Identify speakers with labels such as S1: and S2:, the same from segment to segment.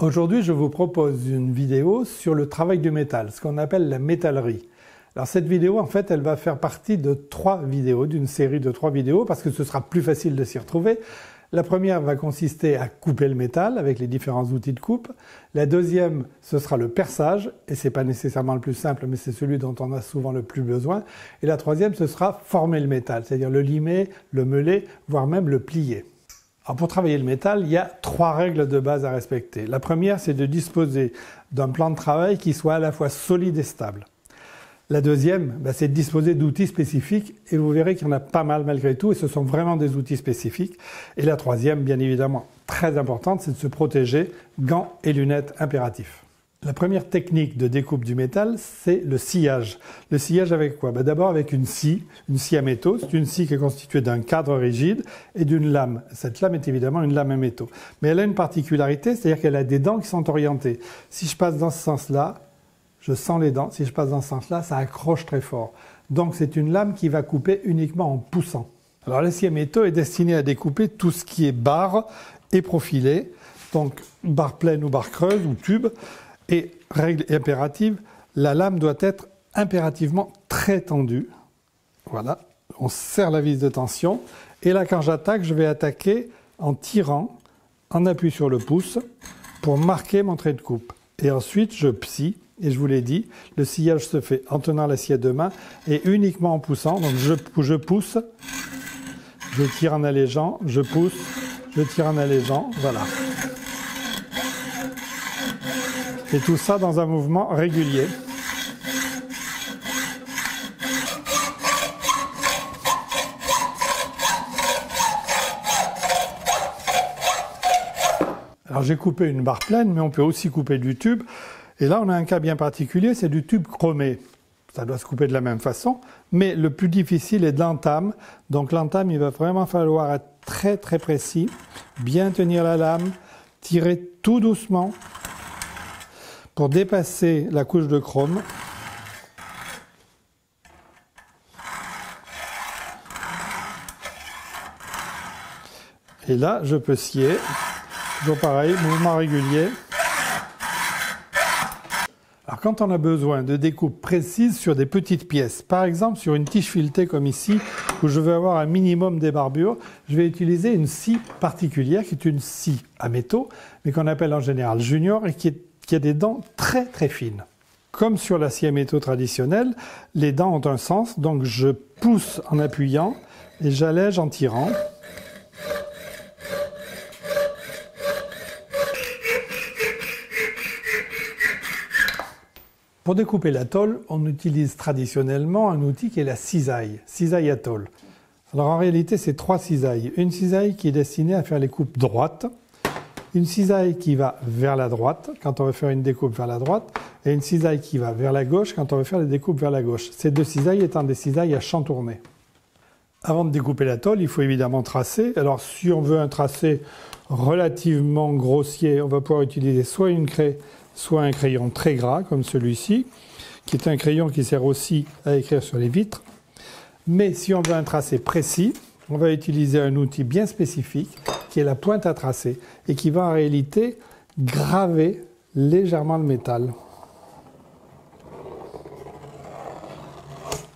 S1: Aujourd'hui, je vous propose une vidéo sur le travail du métal, ce qu'on appelle la métallerie. Alors cette vidéo, en fait, elle va faire partie de 3 vidéos, d'une série de 3 vidéos, parce que ce sera plus facile de s'y retrouver. La première va consister à couper le métal avec les différents outils de coupe. La deuxième, ce sera le perçage, et c'est pas nécessairement le plus simple, mais c'est celui dont on a souvent le plus besoin. Et la troisième, ce sera former le métal, c'est-à-dire le limer, le meuler, voire même le plier. Alors pour travailler le métal, il y a 3 règles de base à respecter. La première, c'est de disposer d'un plan de travail qui soit à la fois solide et stable. La deuxième, c'est de disposer d'outils spécifiques, et vous verrez qu'il y en a pas mal malgré tout, et ce sont vraiment des outils spécifiques. Et la troisième, bien évidemment, très importante, c'est de se protéger, gants et lunettes impératifs. La première technique de découpe du métal, c'est le sciage. Le sciage avec quoi? D'abord avec une scie à métaux. C'est une scie qui est constituée d'un cadre rigide et d'une lame. Cette lame est évidemment une lame à métaux. Mais elle a une particularité, c'est-à-dire qu'elle a des dents qui sont orientées. Si je passe dans ce sens-là, je sens les dents. Si je passe dans ce sens-là, ça accroche très fort. Donc c'est une lame qui va couper uniquement en poussant. Alors la scie à métaux est destinée à découper tout ce qui est barre et profilé. Donc barre pleine ou barre creuse ou tube. Et règle impérative, la lame doit être impérativement très tendue. Voilà, on serre la vis de tension. Et là, quand j'attaque, je vais attaquer en tirant, en appui sur le pouce, pour marquer mon trait de coupe. Et ensuite, je scie. Et je vous l'ai dit, le sciage se fait en tenant la scie à 2 mains et uniquement en poussant. Donc je pousse, je tire en allégeant, je pousse, je tire en allégeant. Voilà. Et tout ça dans un mouvement régulier. Alors j'ai coupé une barre pleine, mais on peut aussi couper du tube. Et là on a un cas bien particulier, c'est du tube chromé. Ça doit se couper de la même façon, mais le plus difficile est de l'entame. Donc l'entame, il va vraiment falloir être très très précis, bien tenir la lame, tirer tout doucement, pour dépasser la couche de chrome. Et là, je peux scier. Toujours pareil, mouvement régulier. Alors quand on a besoin de découpes précises sur des petites pièces, par exemple sur une tige filetée comme ici, où je veux avoir un minimum débarbure, je vais utiliser une scie particulière, qui est une scie à métaux, mais qu'on appelle en général junior, et qui a des dents très très fines. Comme sur la scie à métaux traditionnelle, les dents ont un sens, donc je pousse en appuyant et j'allège en tirant. Pour découper la tôle, on utilise traditionnellement un outil qui est la cisaille à tôle. Alors en réalité, c'est 3 cisailles. Une cisaille qui est destinée à faire les coupes droites, une cisaille qui va vers la droite, quand on veut faire une découpe vers la droite, et une cisaille qui va vers la gauche, quand on veut faire les découpes vers la gauche. Ces 2 cisailles étant des cisailles à champ tourné. Avant de découper la tôle, il faut évidemment tracer. Alors si on veut un tracé relativement grossier, on va pouvoir utiliser soit une craie, soit un crayon très gras, comme celui-ci, qui est un crayon qui sert aussi à écrire sur les vitres. Mais si on veut un tracé précis, on va utiliser un outil bien spécifique, qui est la pointe à tracer, et qui va en réalité graver légèrement le métal.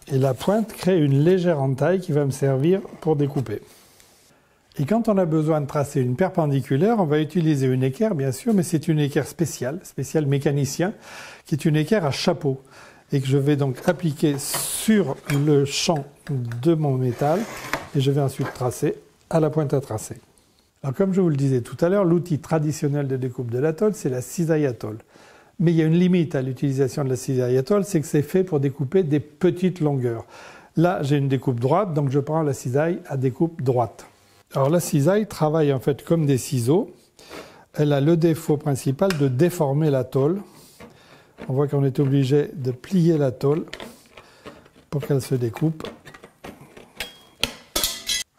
S1: Et la pointe crée une légère entaille qui va me servir pour découper. Et quand on a besoin de tracer une perpendiculaire, on va utiliser une équerre, bien sûr, mais c'est une équerre spéciale mécanicien, qui est une équerre à chapeau, et que je vais donc appliquer sur le champ de mon métal, et je vais ensuite tracer à la pointe à tracer. Alors comme je vous le disais tout à l'heure, l'outil traditionnel de découpe de la tôle, c'est la cisaille à tôle. Mais il y a une limite à l'utilisation de la cisaille à tôle, c'est que c'est fait pour découper des petites longueurs. Là, j'ai une découpe droite, donc je prends la cisaille à découpe droite. Alors la cisaille travaille en fait comme des ciseaux. Elle a le défaut principal de déformer la tôle. On voit qu'on est obligé de plier la tôle pour qu'elle se découpe.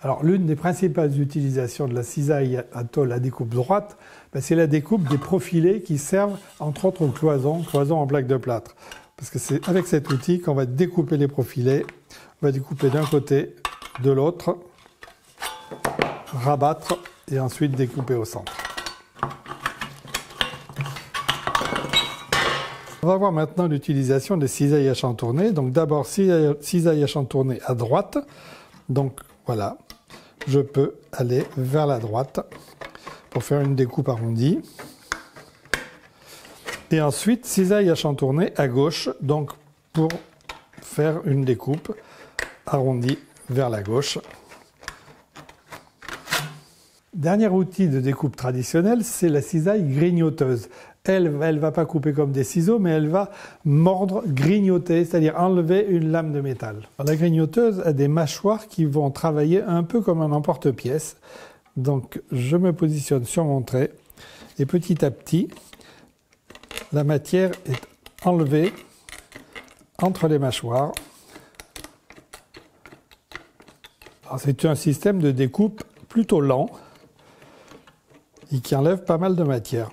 S1: Alors l'une des principales utilisations de la cisaille à tôle à découpe droite, c'est la découpe des profilés qui servent entre autres aux cloisons en plaques de plâtre. Parce que c'est avec cet outil qu'on va découper les profilés. On va découper d'un côté, de l'autre, rabattre et ensuite découper au centre. On va voir maintenant l'utilisation des cisailles à chantourner. Donc d'abord cisaille à chantourner à droite. Donc voilà, je peux aller vers la droite pour faire une découpe arrondie. Et ensuite cisaille à chantourner à gauche, donc pour faire une découpe arrondie vers la gauche. Dernier outil de découpe traditionnel, c'est la cisaille grignoteuse. Elle ne va pas couper comme des ciseaux, mais elle va mordre, grignoter, c'est-à-dire enlever une lame de métal. Alors, la grignoteuse a des mâchoires qui vont travailler un peu comme un emporte-pièce. Donc je me positionne sur mon trait et petit à petit, la matière est enlevée entre les mâchoires. C'est un système de découpe plutôt lent et qui enlève pas mal de matière.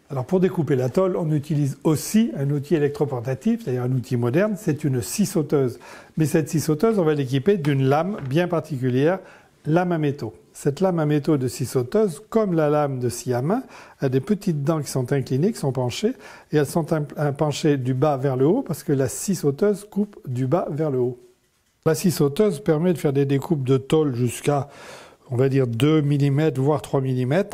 S1: Alors pour découper la tôle, on utilise aussi un outil électroportatif, c'est-à-dire un outil moderne, c'est une scie sauteuse. Mais cette scie sauteuse, on va l'équiper d'une lame bien particulière, lame à métaux. Cette lame à métaux de scie sauteuse, comme la lame de scie à main, a des petites dents qui sont inclinées, qui sont penchées, et elles sont penchées du bas vers le haut parce que la scie sauteuse coupe du bas vers le haut. La scie sauteuse permet de faire des découpes de tôle jusqu'à, on va dire, 2 mm, voire 3 mm.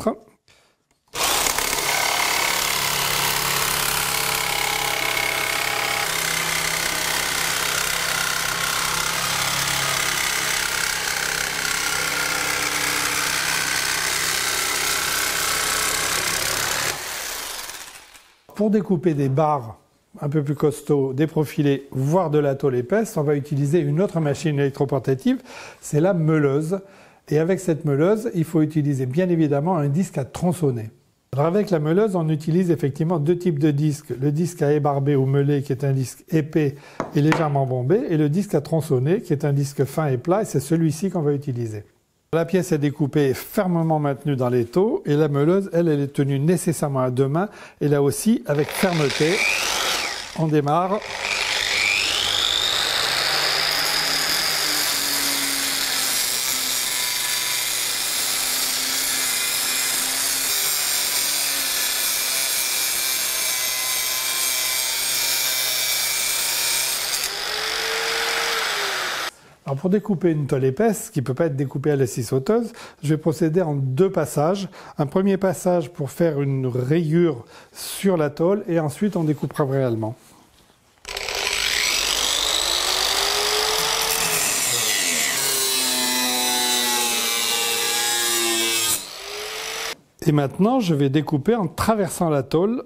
S1: Pour découper des barres un peu plus costauds, des profilés, voire de la tôle épaisse, on va utiliser une autre machine électroportative, c'est la meuleuse. Et avec cette meuleuse, il faut utiliser bien évidemment un disque à tronçonner. Alors avec la meuleuse, on utilise effectivement deux types de disques. Le disque à ébarber ou meulé, qui est un disque épais et légèrement bombé, et le disque à tronçonner, qui est un disque fin et plat, et c'est celui-ci qu'on va utiliser. La pièce est découpée fermement maintenue dans l'étau et la meuleuse, elle est tenue nécessairement à deux mains et là aussi avec fermeté. On démarre. Alors pour découper une tôle épaisse, qui ne peut pas être découpée à la scie sauteuse, je vais procéder en deux passages. Un premier passage pour faire une rayure sur la tôle et ensuite on découpera réellement. Et maintenant, je vais découper en traversant la tôle.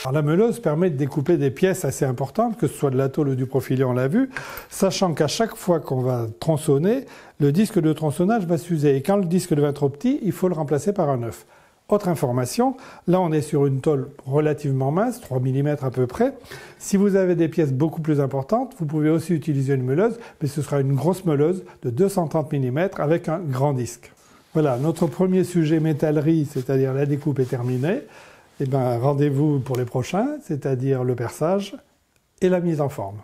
S1: Alors, la meuleuse permet de découper des pièces assez importantes, que ce soit de la tôle ou du profilé, on l'a vu, sachant qu'à chaque fois qu'on va tronçonner, le disque de tronçonnage va s'user. Et quand le disque devient trop petit, il faut le remplacer par un neuf. Autre information, là on est sur une tôle relativement mince, 3 mm à peu près. Si vous avez des pièces beaucoup plus importantes, vous pouvez aussi utiliser une meuleuse, mais ce sera une grosse meuleuse de 230 mm avec un grand disque. Voilà, notre premier sujet métallerie, c'est-à-dire la découpe, est terminé. Eh bien, rendez-vous pour les prochains, c'est-à-dire le perçage et la mise en forme.